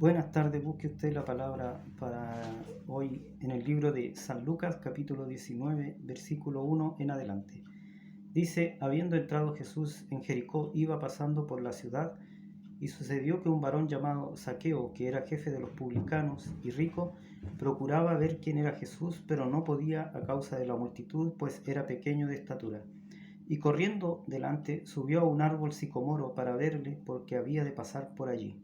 Buenas tardes, busque usted la palabra para hoy en el libro de San Lucas, capítulo 19, versículo 1 en adelante. Dice: habiendo entrado Jesús en Jericó, iba pasando por la ciudad, y sucedió que un varón llamado Zaqueo, que era jefe de los publicanos y rico, procuraba ver quién era Jesús, pero no podía a causa de la multitud, pues era pequeño de estatura. Y corriendo delante, subió a un árbol sicomoro para verle, porque había de pasar por allí.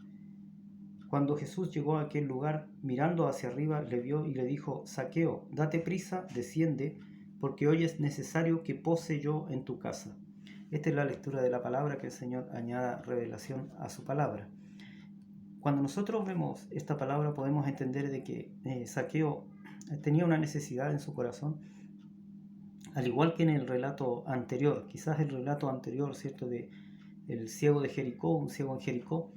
Cuando Jesús llegó a aquel lugar, mirando hacia arriba, le vio y le dijo: Zaqueo, date prisa, desciende, porque hoy es necesario que pose yo en tu casa. Esta es la lectura de la palabra, que el Señor añada revelación a su palabra. Cuando nosotros vemos esta palabra, podemos entender de que Zaqueo tenía una necesidad en su corazón, al igual que en el relato anterior. Quizás el relato anterior, ¿cierto?, de el ciego de Jericó, un ciego en Jericó.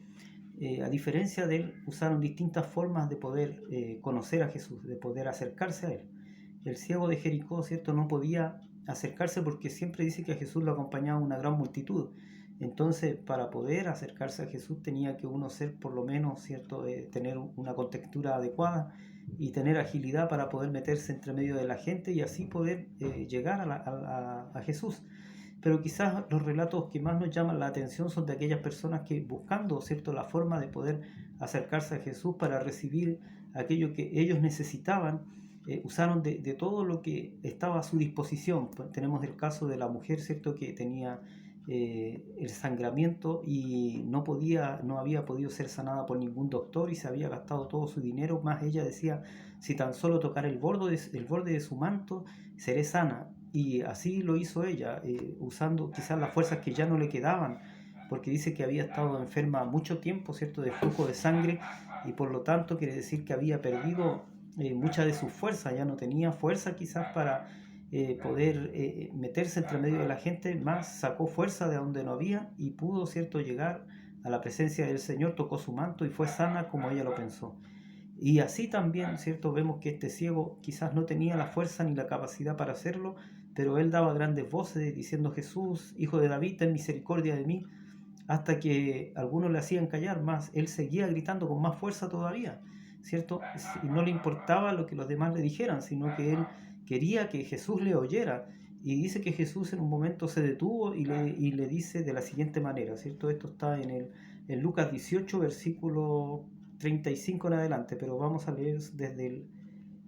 A diferencia de él, usaron distintas formas de poder conocer a Jesús, de poder acercarse a él. El ciego de Jericó, ¿cierto?, no podía acercarse porque siempre dice que a Jesús lo acompañaba una gran multitud. Entonces, para poder acercarse a Jesús tenía que uno ser, por lo menos, ¿cierto?, tener una contextura adecuada y tener agilidad para poder meterse entre medio de la gente y así poder llegar a Jesús. Pero quizás los relatos que más nos llaman la atención son de aquellas personas que, buscando, ¿cierto?, la forma de poder acercarse a Jesús para recibir aquello que ellos necesitaban, usaron de todo lo que estaba a su disposición. Pues tenemos el caso de la mujer, ¿cierto?, que tenía el sangramiento y no había podido ser sanada por ningún doctor y se había gastado todo su dinero, más ella decía: si tan solo tocar el borde de su manto, seré sana. Y así lo hizo ella, usando quizás las fuerzas que ya no le quedaban, porque dice que había estado enferma mucho tiempo, ¿cierto?, de flujo de sangre, y por lo tanto quiere decir que había perdido mucha de su fuerza, ya no tenía fuerza quizás para poder meterse entre medio de la gente, más sacó fuerza de donde no había y pudo, ¿cierto?, llegar a la presencia del Señor, tocó su manto y fue sana como ella lo pensó. Y así también, ¿cierto?, vemos que este ciego quizás no tenía la fuerza ni la capacidad para hacerlo, pero él daba grandes voces diciendo: Jesús, hijo de David, ten misericordia de mí, hasta que algunos le hacían callar, más él seguía gritando con más fuerza todavía, ¿cierto? Y no le importaba lo que los demás le dijeran, sino que él quería que Jesús le oyera. Y dice que Jesús en un momento se detuvo y le dice de la siguiente manera, ¿cierto? Esto está en Lucas 18, versículo 35 en adelante, pero vamos a leer desde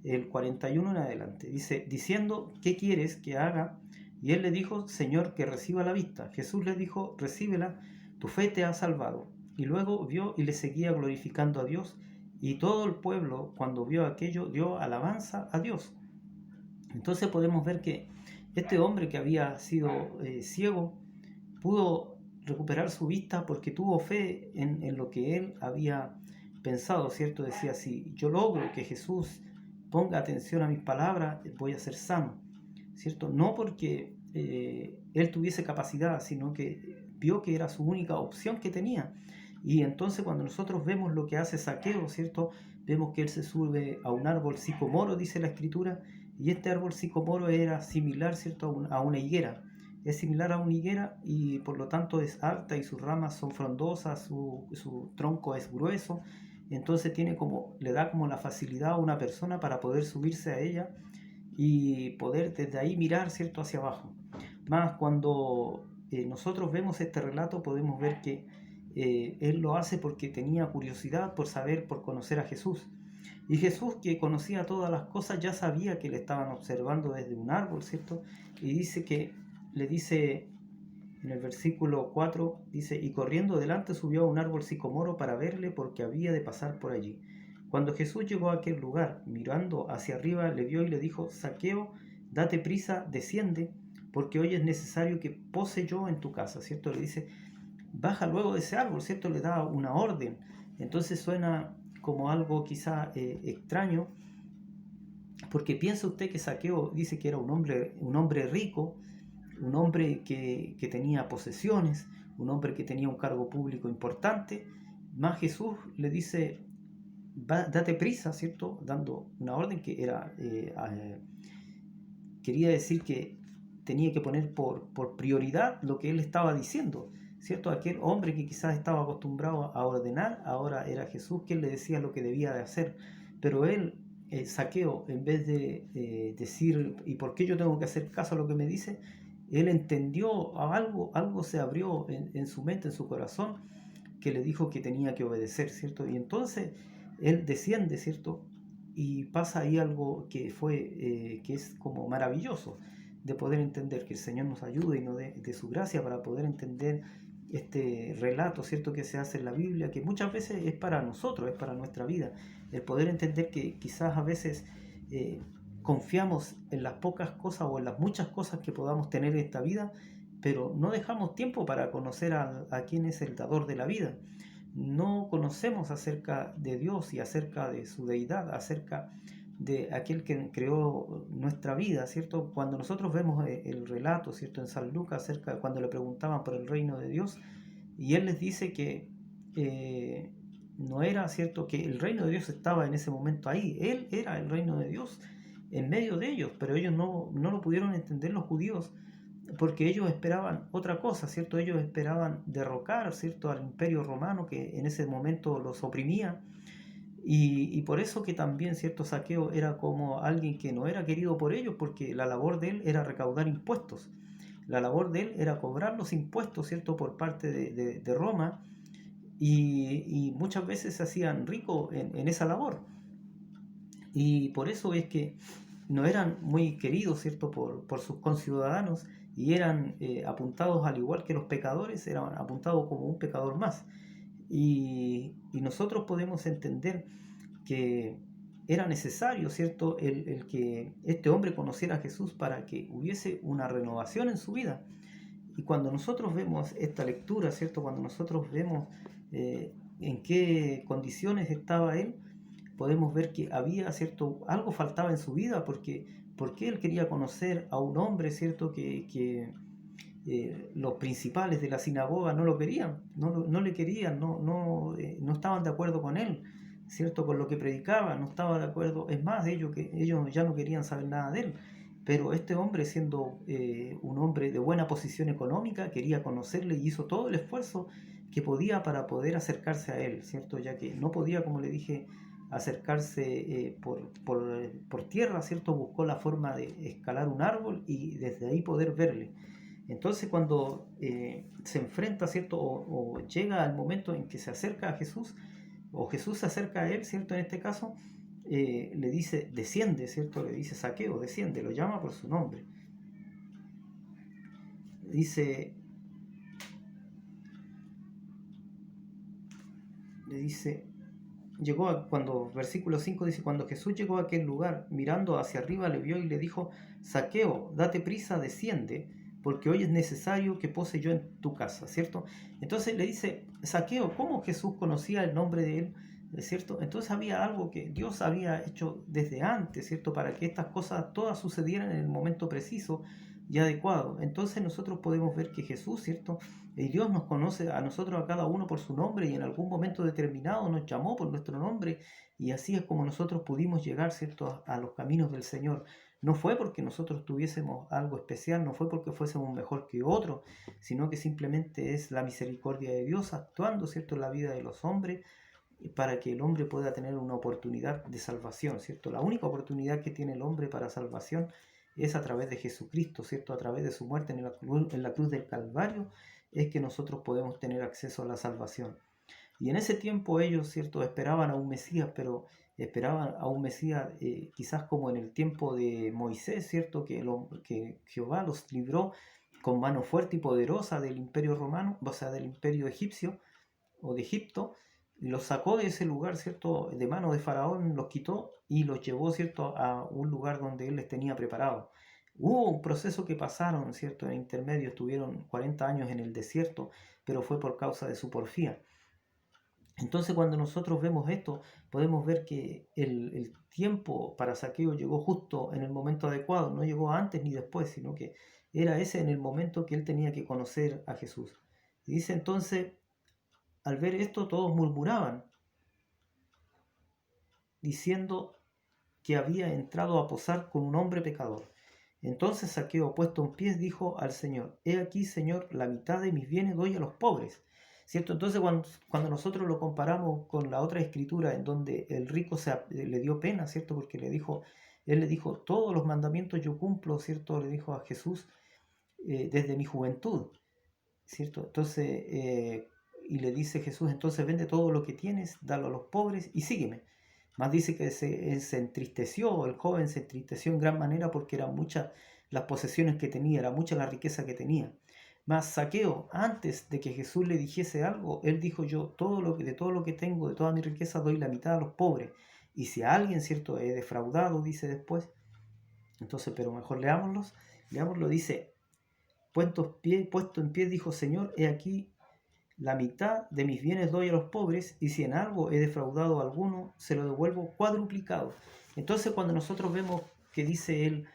el 41 en adelante. Dice: diciendo: ¿qué quieres que haga? Y él le dijo: Señor, que reciba la vista. Jesús le dijo: recíbela, tu fe te ha salvado. Y luego vio y le seguía glorificando a Dios, y todo el pueblo, cuando vio aquello, dio alabanza a Dios. Entonces podemos ver que este hombre que había sido ciego pudo recuperar su vista porque tuvo fe en lo que él había pensado, ¿cierto? Decía: si yo logro que Jesús ponga atención a mis palabras, voy a ser sano, ¿cierto? No porque él tuviese capacidad, sino que vio que era su única opción que tenía. Y entonces cuando nosotros vemos lo que hace Zaqueo, ¿cierto?, vemos que él se sube a un árbol sicomoro, dice la Escritura, y este árbol sicomoro era similar, ¿cierto?, a una higuera. Es similar a una higuera y por lo tanto es alta y sus ramas son frondosas, su tronco es grueso. Entonces le da como la facilidad a una persona para poder subirse a ella y poder desde ahí mirar, ¿cierto?, hacia abajo. Más cuando nosotros vemos este relato, podemos ver que él lo hace porque tenía curiosidad por saber, por conocer a Jesús. Y Jesús, que conocía todas las cosas, ya sabía que le estaban observando desde un árbol, ¿cierto? Y le dice en el versículo 4, dice: y corriendo delante subió a un árbol sicomoro para verle, porque había de pasar por allí. Cuando Jesús llegó a aquel lugar, mirando hacia arriba, le vio y le dijo: Zaqueo, date prisa, desciende, porque hoy es necesario que pose yo en tu casa, ¿cierto? Le dice: baja luego de ese árbol, ¿cierto? Le da una orden. Entonces suena como algo quizá extraño, porque piensa usted que Zaqueo dice que era un hombre rico, un hombre que tenía posesiones, un hombre que tenía un cargo público importante, más Jesús le dice: date prisa, ¿cierto?, dando una orden que quería decir que tenía que poner por prioridad lo que él estaba diciendo, ¿cierto? Aquel hombre que quizás estaba acostumbrado a ordenar, ahora era Jesús quien le decía lo que debía de hacer. Pero él, Zaqueo, en vez de decir, ¿y por qué yo tengo que hacer caso a lo que me dice? Él entendió algo se abrió en su mente, en su corazón, que le dijo que tenía que obedecer, ¿cierto? Y entonces él desciende, ¿cierto? Y pasa ahí algo que es como maravilloso de poder entender, que el Señor nos ayude y nos dé de su gracia para poder entender este relato, ¿cierto? Que se hace en la Biblia, que muchas veces es para nosotros, es para nuestra vida. El poder entender que quizás a veces eh, confiamos en las pocas cosas o en las muchas cosas que podamos tener en esta vida, pero no dejamos tiempo para conocer a quién es el dador de la vida. No conocemos acerca de Dios y acerca de su deidad, acerca de aquel que creó nuestra vida, ¿cierto? Cuando nosotros vemos el relato, ¿cierto? En San Lucas, acerca de cuando le preguntaban por el reino de Dios, y él les dice que no era, ¿cierto? Que el reino de Dios estaba en ese momento ahí, él era el reino de Dios en medio de ellos, pero ellos no lo pudieron entender los judíos porque ellos esperaban otra cosa, ¿cierto? Ellos esperaban derrocar, ¿cierto? Al imperio romano que en ese momento los oprimía y por eso que también, ¿cierto? Zaqueo era como alguien que no era querido por ellos porque la labor de él era recaudar impuestos. La labor de él era cobrar los impuestos, ¿cierto? Por parte de Roma y muchas veces se hacían ricos en esa labor. Y por eso es que no eran muy queridos, ¿cierto? Por sus conciudadanos y eran apuntados al igual que los pecadores, eran apuntados como un pecador más. Y nosotros podemos entender que era necesario, ¿cierto? El que este hombre conociera a Jesús para que hubiese una renovación en su vida. Y cuando nosotros vemos esta lectura, ¿cierto? Cuando nosotros vemos en qué condiciones estaba él, podemos ver que había, ¿cierto? Algo faltaba en su vida porque él quería conocer a un hombre, ¿cierto? Que los principales de la sinagoga no lo querían, no le querían, no estaban de acuerdo con él, ¿cierto? Con lo que predicaba, no estaba de acuerdo, es más, ellos ya no querían saber nada de él. Pero este hombre, siendo un hombre de buena posición económica, quería conocerle y hizo todo el esfuerzo que podía para poder acercarse a él, ¿cierto? Ya que no podía, como le dije, acercarse por tierra, ¿cierto? Buscó la forma de escalar un árbol y desde ahí poder verle. Entonces cuando se enfrenta, ¿cierto? O llega al momento en que se acerca a Jesús, o Jesús se acerca a él, ¿cierto? En este caso, le dice, desciende, ¿cierto? Le dice Zaqueo, desciende, lo llama por su nombre. Dice, le dice, versículo 5 dice, cuando Jesús llegó a aquel lugar, mirando hacia arriba, le vio y le dijo, Zaqueo, date prisa, desciende, porque hoy es necesario que pose yo en tu casa, ¿cierto? Entonces le dice, Zaqueo, ¿cómo Jesús conocía el nombre de él? ¿Cierto? Entonces había algo que Dios había hecho desde antes, ¿cierto? Para que estas cosas todas sucedieran en el momento preciso y adecuado. Entonces nosotros podemos ver que Jesús, ¿cierto? Y Dios nos conoce a nosotros, a cada uno por su nombre, y en algún momento determinado nos llamó por nuestro nombre, y así es como nosotros pudimos llegar, ¿cierto?, a los caminos del Señor. No fue porque nosotros tuviésemos algo especial, no fue porque fuésemos mejor que otros, sino que simplemente es la misericordia de Dios actuando, ¿cierto?, en la vida de los hombres, para que el hombre pueda tener una oportunidad de salvación, ¿cierto? La única oportunidad que tiene el hombre para salvación es a través de Jesucristo, ¿cierto? A través de su muerte en la cruz del Calvario es que nosotros podemos tener acceso a la salvación. Y en ese tiempo ellos, ¿cierto?, esperaban a un Mesías, pero esperaban a un Mesías quizás como en el tiempo de Moisés, ¿cierto?, que Jehová los libró con mano fuerte y poderosa del imperio romano, o sea, del imperio egipcio o de Egipto, los sacó de ese lugar, ¿cierto?, de mano de Faraón, los quitó y los llevó, ¿cierto?, a un lugar donde él les tenía preparado. Hubo un proceso que pasaron, ¿cierto?, en intermedio, estuvieron 40 años en el desierto, pero fue por causa de su porfía. Entonces cuando nosotros vemos esto, podemos ver que el tiempo para Zaqueo llegó justo en el momento adecuado, no llegó antes ni después, sino que era ese en el momento que él tenía que conocer a Jesús. Y dice entonces, al ver esto todos murmuraban, diciendo que había entrado a posar con un hombre pecador. Entonces Zaqueo, puesto en pie, dijo al Señor: He aquí, Señor, la mitad de mis bienes doy a los pobres. ¿Cierto? Entonces cuando nosotros lo comparamos con la otra escritura en donde el rico le dio pena, ¿cierto? Porque él le dijo, todos los mandamientos yo cumplo, ¿cierto? Le dijo a Jesús, desde mi juventud, ¿cierto? Entonces, y le dice Jesús, entonces vende todo lo que tienes, dalo a los pobres y sígueme. Más dice que él se entristeció, el joven se entristeció en gran manera porque eran muchas las posesiones que tenía, era mucha la riqueza que tenía. Más Zaqueo, antes de que Jesús le dijese algo, él dijo, yo de todo lo que tengo, de toda mi riqueza, doy la mitad a los pobres. Y si a alguien, ¿cierto?, he defraudado, dice después, entonces, pero mejor leámoslo, dice, puesto en pie, dijo, Señor, he aquí, la mitad de mis bienes doy a los pobres, y si en algo he defraudado a alguno, se lo devuelvo cuadruplicado. Entonces, cuando nosotros vemos que dice él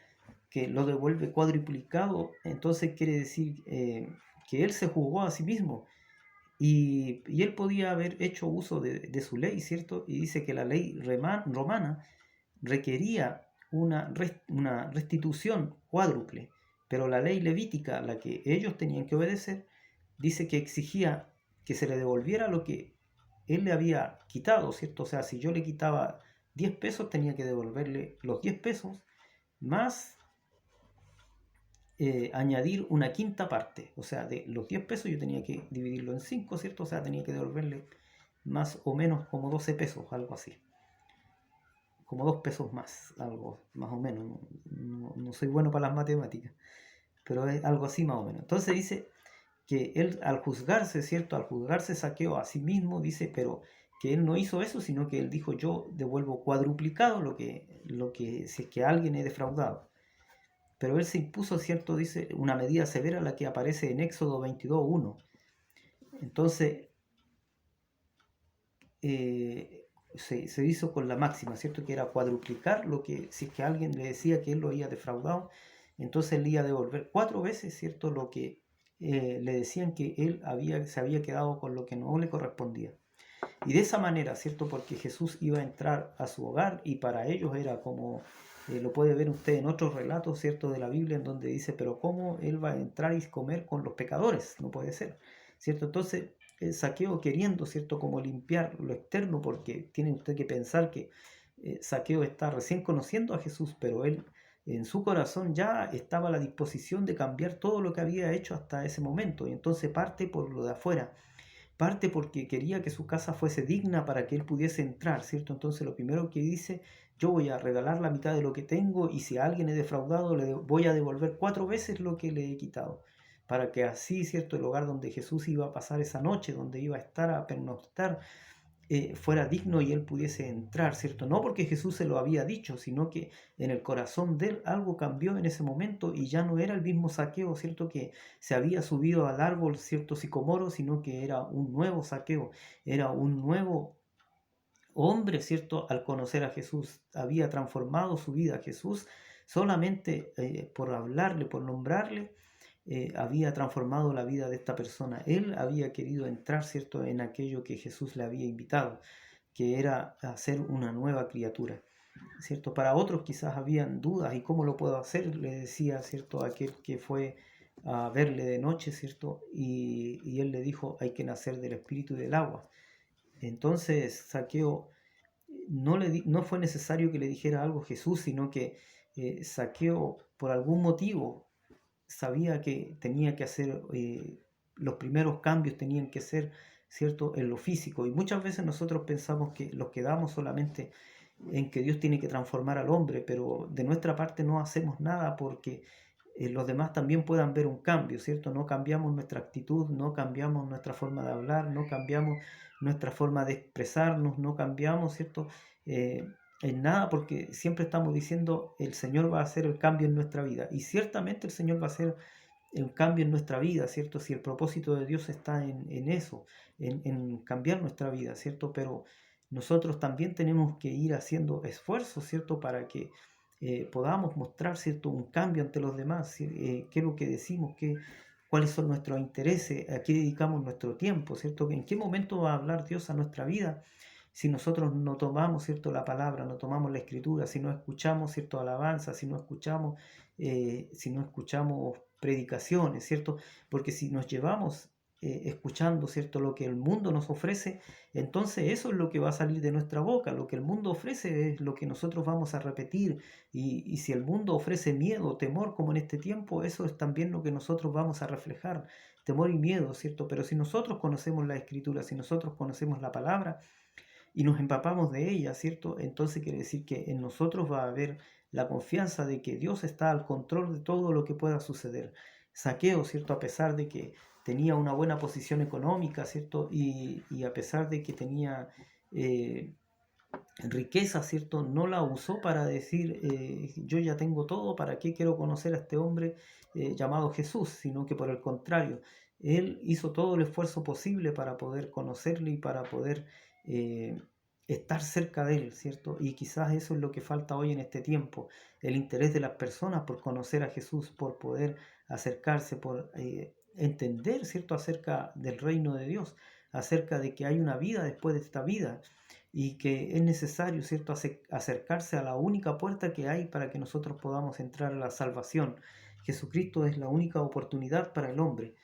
que lo devuelve cuadruplicado, entonces quiere decir que él se juzgó a sí mismo. Y él podía haber hecho uso de su ley, ¿cierto? Y dice que la ley romana requería una restitución cuádruple, pero la ley levítica, la que ellos tenían que obedecer, dice que exigía que se le devolviera lo que él le había quitado, ¿cierto? O sea, si yo le quitaba 10 pesos, tenía que devolverle los 10 pesos más añadir una quinta parte. O sea, de los 10 pesos yo tenía que dividirlo en 5, ¿cierto? O sea, tenía que devolverle más o menos como 12 pesos, algo así. Como 2 pesos más, algo más o menos. No soy bueno para las matemáticas, pero es algo así más o menos. Entonces dice que él al juzgarse, ¿cierto? Al juzgarse Zaqueo a sí mismo, dice, pero que él no hizo eso, sino que él dijo, yo devuelvo cuadruplicado lo que si es que alguien he defraudado. Pero él se impuso, ¿cierto? Dice, una medida severa, la que aparece en Éxodo 22:1. Entonces, se hizo con la máxima, ¿cierto? Que era cuadruplicar lo que, si es que alguien le decía que él lo había defraudado, entonces él iba a devolver 4 veces, ¿cierto? Lo que le decían que él se había quedado con lo que no le correspondía. Y de esa manera, ¿cierto? Porque Jesús iba a entrar a su hogar y para ellos era como, lo puede ver usted en otros relatos, ¿cierto? De la Biblia en donde dice, pero ¿cómo él va a entrar y comer con los pecadores? No puede ser, ¿cierto? Entonces, Zaqueo queriendo, ¿cierto? Como limpiar lo externo, porque tiene usted que pensar que Zaqueo está recién conociendo a Jesús, pero él en su corazón ya estaba a la disposición de cambiar todo lo que había hecho hasta ese momento, y entonces parte por lo de afuera. Parte porque quería que su casa fuese digna para que él pudiese entrar, ¿cierto? Entonces lo primero que dice, yo voy a regalar la mitad de lo que tengo y si a alguien he defraudado, le voy a devolver 4 veces lo que le he quitado. Para que así, ¿cierto? El hogar donde Jesús iba a pasar esa noche, donde iba a estar, a pernoctar, fuera digno y él pudiese entrar, ¿cierto? No porque Jesús se lo había dicho, sino que en el corazón de él algo cambió en ese momento y ya no era el mismo Zaqueo, ¿cierto? Que se había subido al árbol, ¿cierto? Sicomoro, sino que era un nuevo Zaqueo, era un nuevo hombre, ¿cierto? Al conocer a Jesús, había transformado su vida. Jesús solamente por hablarle, por nombrarle, había transformado la vida de esta persona. Él había querido entrar, ¿cierto?, en aquello que Jesús le había invitado, que era hacer una nueva criatura, ¿cierto? Para otros quizás habían dudas, ¿y cómo lo puedo hacer?, le decía, ¿cierto?, aquel que fue a verle de noche, ¿cierto? Y él le dijo, hay que nacer del espíritu y del agua. Entonces Zaqueo no fue necesario que le dijera algo Jesús, sino que Zaqueo por algún motivo sabía que tenía que hacer, los primeros cambios tenían que ser, ¿cierto?, en lo físico. Y muchas veces nosotros pensamos que nos quedamos solamente en que Dios tiene que transformar al hombre, pero de nuestra parte no hacemos nada porque los demás también puedan ver un cambio, ¿cierto? No cambiamos nuestra actitud, no cambiamos nuestra forma de hablar, no cambiamos nuestra forma de expresarnos, no cambiamos, ¿cierto? En nada, porque siempre estamos diciendo el Señor va a hacer el cambio en nuestra vida, y ciertamente el Señor va a hacer el cambio en nuestra vida, ¿cierto? Si el propósito de Dios está en eso, en cambiar nuestra vida, ¿cierto? Pero nosotros también tenemos que ir haciendo esfuerzos, ¿cierto? Para que podamos mostrar, ¿cierto?, un cambio ante los demás, qué es lo que decimos, cuáles son nuestros intereses, a qué dedicamos nuestro tiempo, ¿cierto? ¿En qué momento va a hablar Dios a nuestra vida? si nosotros no tomamos, ¿cierto?, la palabra, no tomamos la escritura, si no escuchamos, ¿cierto?, alabanza, si no escuchamos predicaciones, ¿cierto? Porque si nos llevamos escuchando, ¿cierto?, lo que el mundo nos ofrece, entonces eso es lo que va a salir de nuestra boca. Lo que el mundo ofrece es lo que nosotros vamos a repetir. Y si el mundo ofrece miedo, temor, como en este tiempo, eso es también lo que nosotros vamos a reflejar. Temor y miedo, ¿cierto? Pero si nosotros conocemos la escritura, si nosotros conocemos la palabra y nos empapamos de ella, ¿cierto? Entonces quiere decir que en nosotros va a haber la confianza de que Dios está al control de todo lo que pueda suceder. Saqueo, ¿cierto? A pesar de que tenía una buena posición económica, ¿cierto? Y a pesar de que tenía eh, riqueza, ¿cierto? No la usó para decir, yo ya tengo todo, ¿para qué quiero conocer a este hombre llamado Jesús? Sino que por el contrario, él hizo todo el esfuerzo posible para poder conocerle y para poder eh, estar cerca de él, ¿cierto? Y quizás eso es lo que falta hoy en este tiempo, el interés de las personas por conocer a Jesús, por poder acercarse, por entender, ¿cierto?, acerca del reino de Dios, acerca de que hay una vida después de esta vida y que es necesario, ¿cierto?, acercarse a la única puerta que hay para que nosotros podamos entrar a la salvación. Jesucristo es la única oportunidad para el hombre.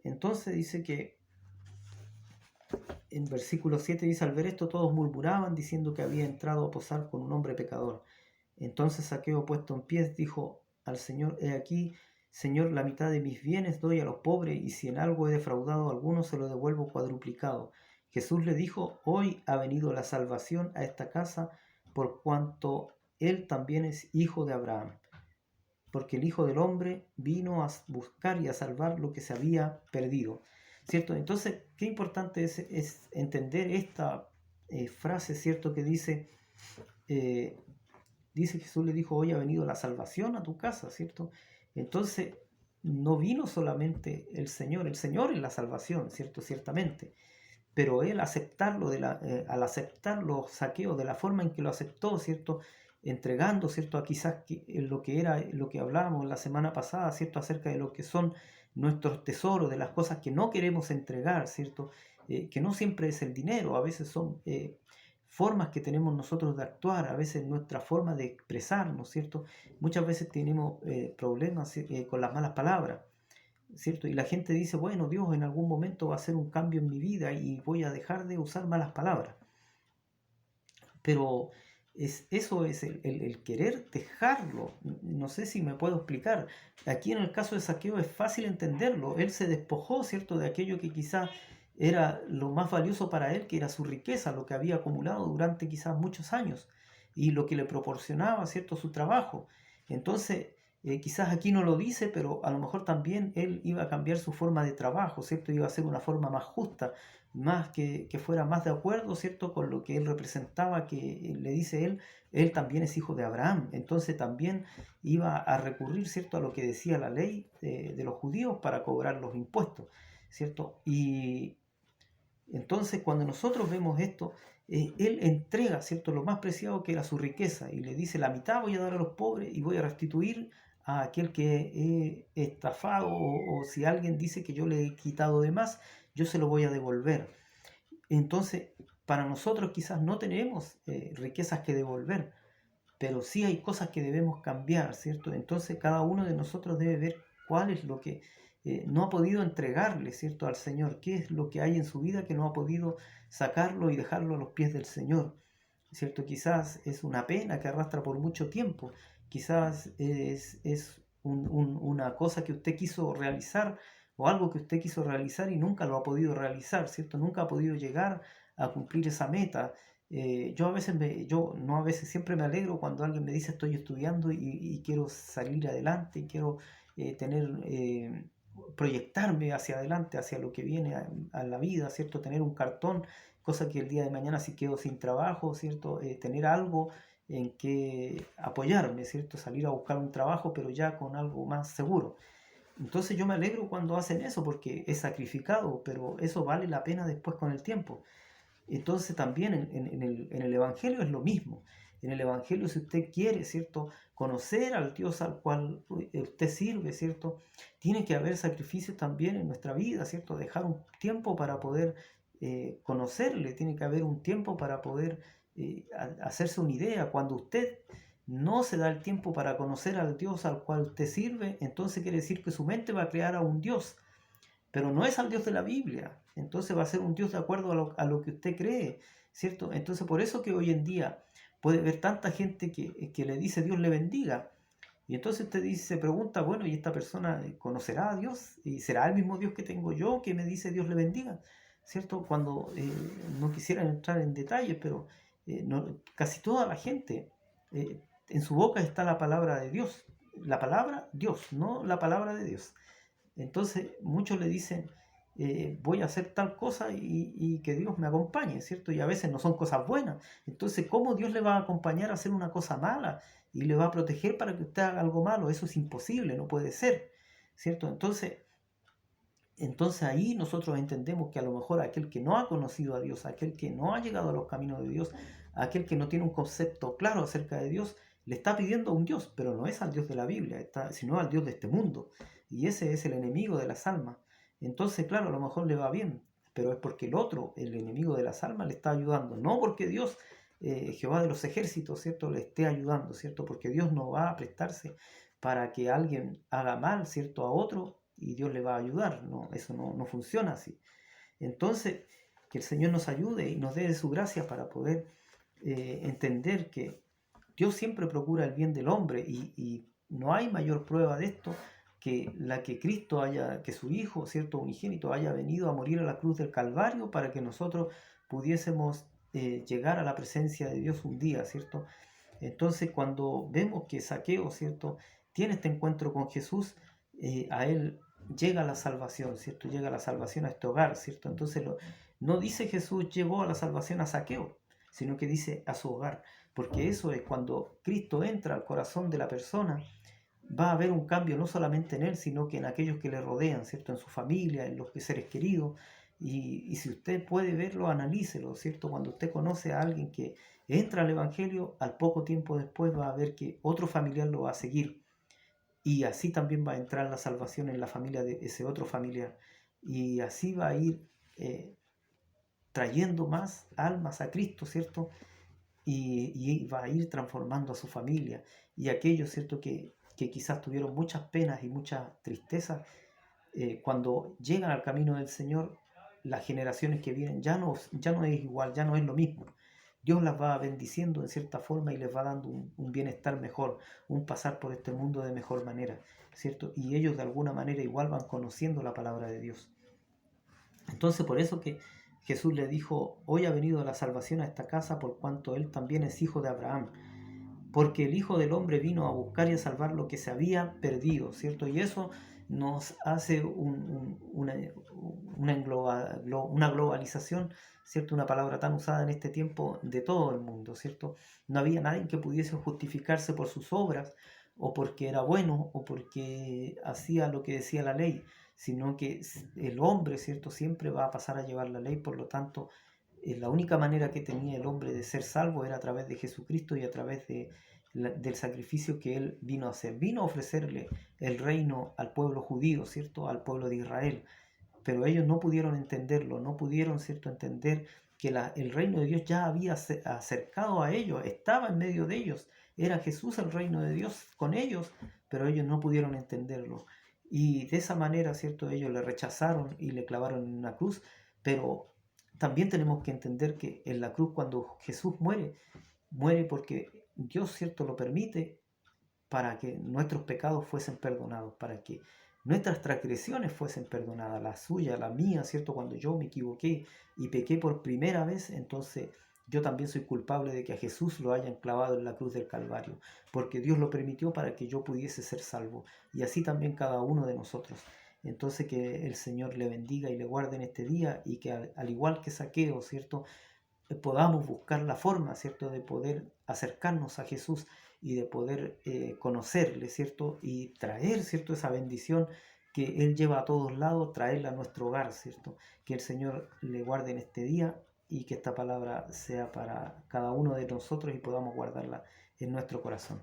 Entonces dice que en versículo 7 dice, al ver esto todos murmuraban diciendo que había entrado a posar con un hombre pecador. Entonces Zaqueo, puesto en pie, dijo al Señor, he aquí, Señor, la mitad de mis bienes doy a los pobres, y si en algo he defraudado a alguno, se lo devuelvo cuadruplicado. Jesús le dijo, hoy ha venido la salvación a esta casa, por cuanto él también es hijo de Abraham. Porque el Hijo del Hombre vino a buscar y a salvar lo que se había perdido. ¿Cierto? Entonces, qué importante es entender esta frase, ¿cierto?, que eh, dice Jesús le dijo, hoy ha venido la salvación a tu casa, ¿cierto? Entonces, no vino solamente el Señor es la salvación, ¿cierto? Ciertamente, pero él aceptarlo, al aceptarlo, Zaqueo, de la forma en que lo aceptó, ¿cierto? Entregando, ¿cierto?, a quizás lo que era, lo que hablábamos la semana pasada, ¿cierto?, acerca de lo que son nuestros tesoros, de las cosas que no queremos entregar, ¿cierto? Que no siempre es el dinero, a veces son formas que tenemos nosotros de actuar, a veces nuestra forma de expresarnos, ¿cierto? Muchas veces tenemos problemas con las malas palabras, ¿cierto? Y la gente dice, bueno, Dios en algún momento va a hacer un cambio en mi vida y voy a dejar de usar malas palabras. Pero eso es el querer dejarlo. No sé si me puedo explicar. Aquí en el caso de Zaqueo es fácil entenderlo. Él se despojó, ¿cierto?, de aquello que quizás era lo más valioso para él, que era su riqueza, lo que había acumulado durante quizás muchos años y lo que le proporcionaba, ¿cierto?, su trabajo. Entonces, quizás aquí no lo dice, pero a lo mejor también él iba a cambiar su forma de trabajo, ¿cierto? Iba a ser una forma más justa, más que fuera más de acuerdo, ¿cierto?, con lo que él representaba, que le dice él también es hijo de Abraham. Entonces también iba a recurrir, ¿cierto?, a lo que decía la ley de los judíos para cobrar los impuestos, ¿cierto? Y entonces cuando nosotros vemos esto, él entrega, ¿cierto?, lo más preciado, que era su riqueza, y le dice, la mitad voy a dar a los pobres y voy a restituir a aquel que he estafado, o si alguien dice que yo le he quitado de más, yo se lo voy a devolver. Entonces, para nosotros quizás no tenemos riquezas que devolver, pero sí hay cosas que debemos cambiar, ¿cierto? Entonces cada uno de nosotros debe ver cuál es lo que no ha podido entregarle, ¿cierto?, al Señor, qué es lo que hay en su vida que no ha podido sacarlo y dejarlo a los pies del Señor, ¿cierto? Quizás es una pena que arrastra por mucho tiempo, quizás es una cosa que usted quiso realizar, o algo que usted quiso realizar y nunca lo ha podido realizar, ¿cierto? Nunca ha podido llegar a cumplir esa meta. Yo a veces, yo no a veces, siempre me alegro cuando alguien me dice estoy estudiando y quiero salir adelante, y quiero proyectarme hacia adelante, hacia lo que viene a la vida, ¿cierto? Tener un cartón, cosa que el día de mañana si quedo sin trabajo, ¿cierto? Tener algo en que apoyarme, ¿cierto? Salir a buscar un trabajo, pero ya con algo más seguro. Entonces yo me alegro cuando hacen eso porque es sacrificado, pero eso vale la pena después con el tiempo. Entonces también en el Evangelio es lo mismo. En el Evangelio, si usted quiere, ¿cierto?, conocer al Dios al cual usted sirve, ¿cierto?, tiene que haber sacrificios también en nuestra vida, ¿cierto? Dejar un tiempo para poder conocerle, tiene que haber un tiempo para poder hacerse una idea. Cuando usted no se da el tiempo para conocer al Dios al cual usted sirve, entonces quiere decir que su mente va a crear a un Dios, pero no es al Dios de la Biblia. Entonces va a ser un Dios de acuerdo a lo que usted cree, ¿cierto? Entonces por eso que hoy en día puede haber tanta gente que le dice Dios le bendiga. Y entonces usted dice, se pregunta, bueno, ¿y esta persona conocerá a Dios? ¿Y será el mismo Dios que tengo yo que me dice Dios le bendiga? ¿Cierto? Cuando no quisiera entrar en detalles, pero casi toda la gente, en su boca está la palabra de Dios. La palabra Dios, no la palabra de Dios. Entonces muchos le dicen, voy a hacer tal cosa y que Dios me acompañe, ¿cierto? Y a veces no son cosas buenas. Entonces, ¿cómo Dios le va a acompañar a hacer una cosa mala y le va a proteger para que usted haga algo malo? Eso es imposible, no puede ser, ¿cierto? Entonces ahí nosotros entendemos que a lo mejor aquel que no ha conocido a Dios, aquel que no ha llegado a los caminos de Dios, aquel que no tiene un concepto claro acerca de Dios, le está pidiendo a un Dios, pero no es al Dios de la Biblia, sino al Dios de este mundo. Y ese es el enemigo de las almas. Entonces, claro, a lo mejor le va bien, pero es porque el otro, el enemigo de las almas, le está ayudando. No porque Dios, Jehová de los ejércitos, ¿cierto?, le esté ayudando, ¿cierto? Porque Dios no va a prestarse para que alguien haga mal, ¿cierto?, a otro y Dios le va a ayudar. No, eso no funciona así. Entonces, que el Señor nos ayude y nos dé de su gracia para poder entender que Dios siempre procura el bien del hombre y no hay mayor prueba de esto que la que Cristo haya, que su Hijo, cierto, unigénito, haya venido a morir a la cruz del Calvario para que nosotros pudiésemos llegar a la presencia de Dios un día, ¿cierto? Entonces, cuando vemos que Zaqueo, ¿cierto?, tiene este encuentro con Jesús, a él llega la salvación, ¿cierto? Llega la salvación a este hogar, ¿cierto? Entonces, no dice Jesús llegó a la salvación a Zaqueo, sino que dice a su hogar, porque eso es cuando Cristo entra al corazón de la persona, va a haber un cambio no solamente en él, sino que en aquellos que le rodean, ¿cierto? En su familia, en los seres queridos. Y si usted puede verlo, analícelo, ¿cierto? Cuando usted conoce a alguien que entra al Evangelio, al poco tiempo después va a ver que otro familiar lo va a seguir. Y así también va a entrar la salvación en la familia de ese otro familiar. Y así va a ir trayendo más almas a Cristo, ¿cierto? Y va a ir transformando a su familia. Y aquellos, ¿cierto?, que quizás tuvieron muchas penas y mucha tristeza, cuando llegan al camino del Señor, las generaciones que vienen ya no es igual, ya no es lo mismo. Dios las va bendiciendo en cierta forma y les va dando un bienestar mejor, un pasar por este mundo de mejor manera, ¿cierto? Y ellos de alguna manera igual van conociendo la palabra de Dios. Entonces por eso que Jesús le dijo, hoy ha venido la salvación a esta casa por cuanto él también es hijo de Abraham, porque el Hijo del Hombre vino a buscar y a salvar lo que se había perdido, ¿cierto? Y eso nos hace una globalización, ¿cierto? Una palabra tan usada en este tiempo de todo el mundo, ¿cierto? No había nadie que pudiese justificarse por sus obras o porque era bueno o porque hacía lo que decía la ley, sino que el hombre, ¿cierto? Siempre va a pasar a llevar la ley, por lo tanto, la única manera que tenía el hombre de ser salvo era a través de Jesucristo y a través del sacrificio que él vino a hacer. Vino a ofrecerle el reino al pueblo judío, ¿cierto? Al pueblo de Israel. Pero ellos no pudieron entenderlo, no pudieron, ¿cierto?, entender que el reino de Dios ya había acercado a ellos, estaba en medio de ellos. Era Jesús el reino de Dios con ellos, pero ellos no pudieron entenderlo. Y de esa manera, ¿cierto?, ellos le rechazaron y le clavaron en una cruz, pero también tenemos que entender que en la cruz cuando Jesús muere porque Dios, ¿cierto?, lo permite para que nuestros pecados fuesen perdonados, para que nuestras transgresiones fuesen perdonadas, la suya, la mía, ¿cierto? Cuando yo me equivoqué y pequé por primera vez, entonces yo también soy culpable de que a Jesús lo hayan clavado en la cruz del Calvario, porque Dios lo permitió para que yo pudiese ser salvo, y así también cada uno de nosotros. Entonces que el Señor le bendiga y le guarde en este día y que al igual que Zaqueo, ¿cierto?, podamos buscar la forma, ¿cierto?, de poder acercarnos a Jesús y de poder conocerle, ¿cierto?, y traer, ¿cierto?, esa bendición que Él lleva a todos lados, traerla a nuestro hogar, ¿cierto? Que el Señor le guarde en este día y que esta palabra sea para cada uno de nosotros y podamos guardarla en nuestro corazón.